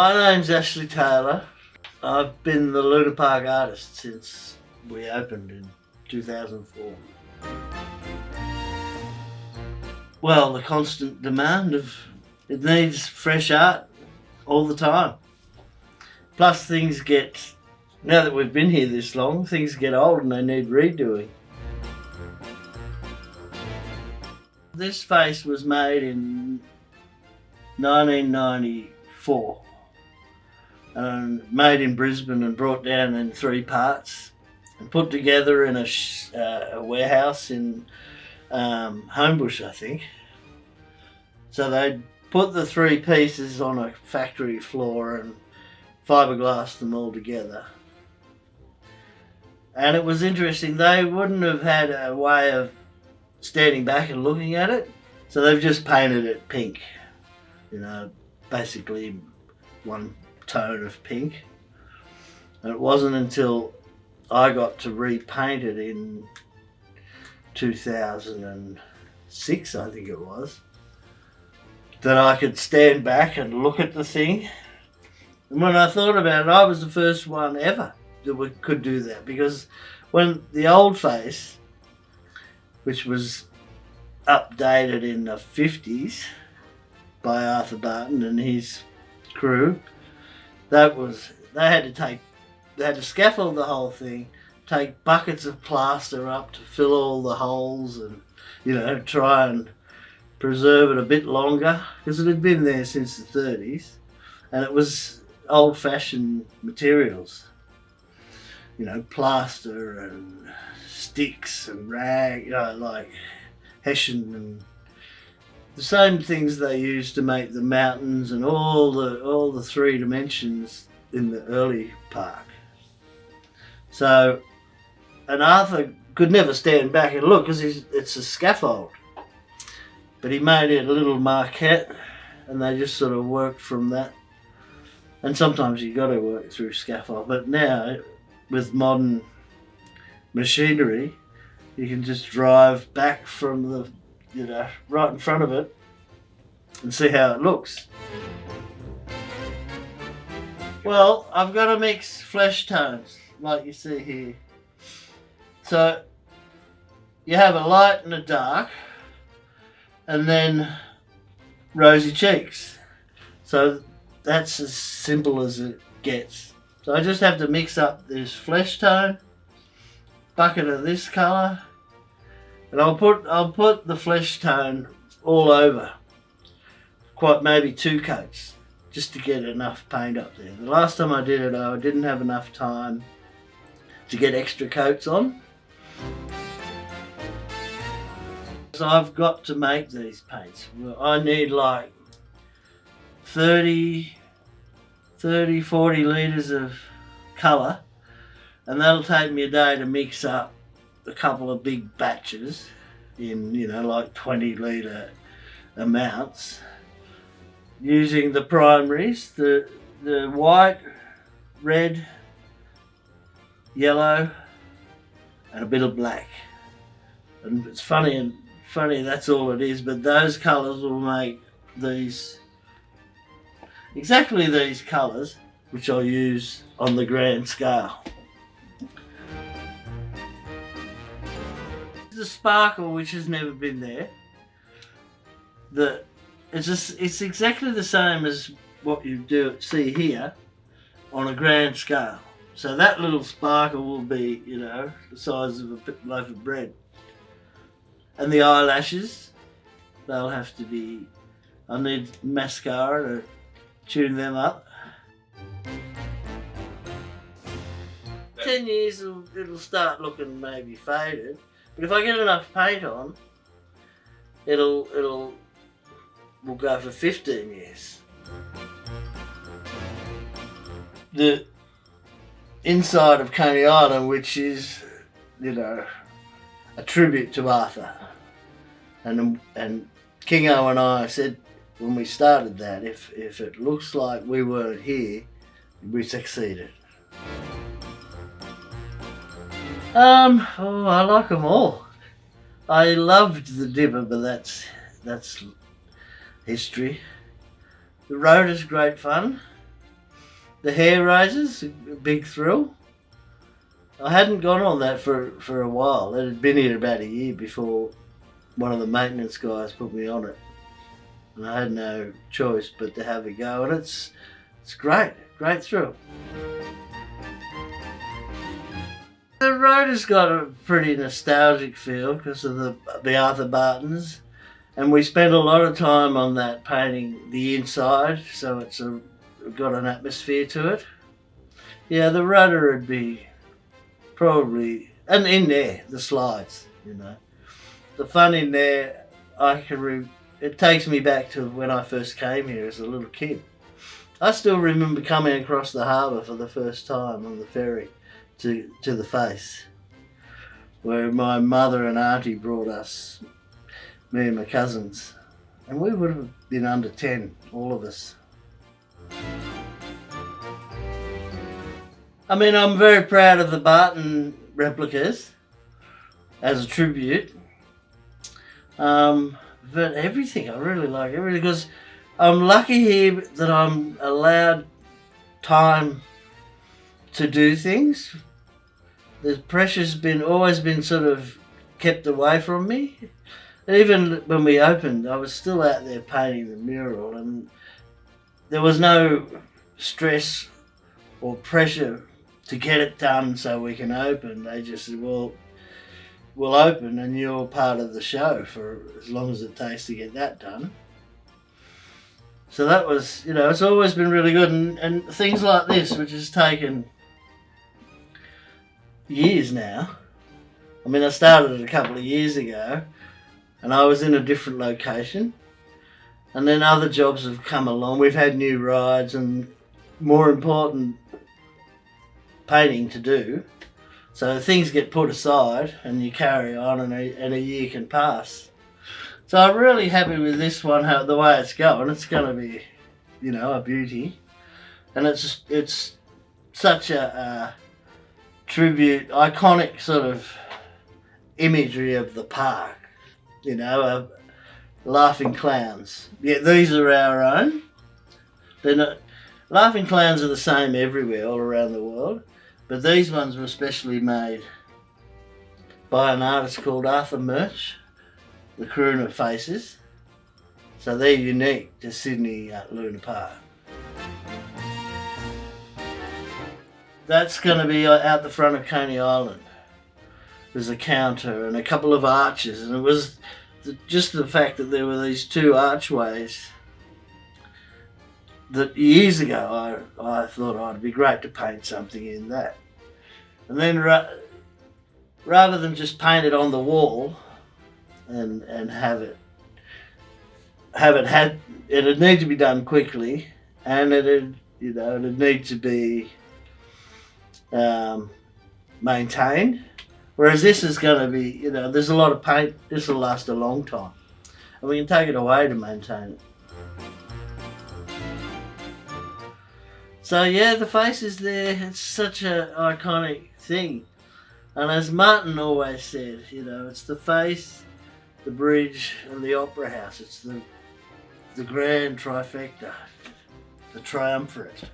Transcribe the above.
My name's Ashley Taylor. I've been the Luna Park artist since we opened in 2004. Well, the constant demand of it needs fresh art all the time. Plus things get, now that we've been here this long, things get old and they need redoing. This face was made in 1994 and made in Brisbane and brought down in 3 parts and put together in a warehouse in Homebush, I think. So they'd put the 3 pieces on a factory floor and fiberglassed them all together. And it was interesting, they wouldn't have had a way of standing back and looking at it, so they've just painted it pink. You know, basically one tone of pink. And it wasn't until I got to repaint it in 2006, I think it was, that I could stand back and look at the thing. And when I thought about it, I was the first one ever that could do that, because when the old face, which was updated in the 50s by Arthur Barton and his crew, they had to scaffold the whole thing, take buckets of plaster up to fill all the holes and, you know, try and preserve it a bit longer, because it had been there since the 30s and it was old-fashioned materials, you know, plaster and sticks and rag, you know, like hessian and the same things they used to make the mountains and all the 3 dimensions in the early park. So, and Arthur could never stand back and look because it's a scaffold, but he made it a little maquette and they just sort of worked from that. And sometimes you got to work through scaffold, but now with modern machinery, you can just drive back from the, you know, right in front of it and see how it looks. Well, I've got to mix flesh tones like you see here. So you have a light and a dark and then rosy cheeks. So that's as simple as it gets. So I just have to mix up this flesh tone, bucket of this colour, and I'll put the flesh tone all over, quite maybe 2 coats, just to get enough paint up there. The last time I did it, I didn't have enough time to get extra coats on. So I've got to make these paints. I need like 40 litres of colour, and that'll take me a day to mix up a couple of big batches in, you know, like 20 litre amounts, using the primaries, the white, red, yellow and a bit of black. And it's funny that's all it is, but those colours will make these, exactly these colours, which I'll use on the grand scale. The sparkle, which has never been there, it's exactly the same as what you see here on a grand scale. So that little sparkle will be, you know, the size of a loaf of bread. And the eyelashes, they'll have to be, I need mascara to tune them up. 10 years it'll start looking maybe faded, but if I get enough paint on, we'll go for 15 years. The inside of Coney Island, which is, you know, a tribute to Arthur, and Kingo and I said when we started that, if it looks like we weren't here, we succeeded. Oh, I like them all. I loved the Dipper, but that's history. The road is great fun. The hair raises, a big thrill. I hadn't gone on that for a while. It had been here about a year before one of the maintenance guys put me on it. And I had no choice but to have a go. And it's great thrill. The rotor's got a pretty nostalgic feel because of the Arthur Bartons. And we spent a lot of time on that painting the inside, so it's got an atmosphere to it. Yeah, the rudder would be probably, and in there, the slides, The fun in there, it takes me back to when I first came here as a little kid. I still remember coming across the harbour for the first time on the ferry to the Face, where my mother and auntie brought us, me and my cousins, and we would have been under 10, all of us. I mean, I'm very proud of the Barton replicas as a tribute. But everything, I really like everything because I'm lucky here that I'm allowed time to do things. The pressure's always been sort of kept away from me. Even when we opened, I was still out there painting the mural, and there was no stress or pressure to get it done so we can open. They just said, well, we'll open and you're part of the show for as long as it takes to get that done. So that was, it's always been really good. And things like this, which has taken years now. I mean, I started it a couple of years ago and I was in a different location. And then other jobs have come along. We've had new rides and more important painting to do. So things get put aside and you carry on and a year can pass. So I'm really happy with this one, the way it's going. It's going to be, a beauty. And it's such a tribute, iconic sort of imagery of the park, laughing clowns. Yeah, these are our own. They're not, laughing clowns are the same everywhere, all around the world. But these ones were specially made by an artist called Arthur Murch, the Croonah Faces. So they're unique to Sydney Luna Park. That's going to be out the front of Coney Island. There's a counter and a couple of arches, and it was just the fact that there were these two archways that years ago I thought it'd be great to paint something in that. And then rather than just paint it on the wall and have it it'd need to be done quickly, and it'd need to be maintained. Whereas this is going to be, there's a lot of paint. This will last a long time, and we can take it away to maintain it. So yeah, the face is there. It's such an iconic thing. And as Martin always said, it's the face, the bridge and the opera house. It's the grand trifecta, the triumvirate.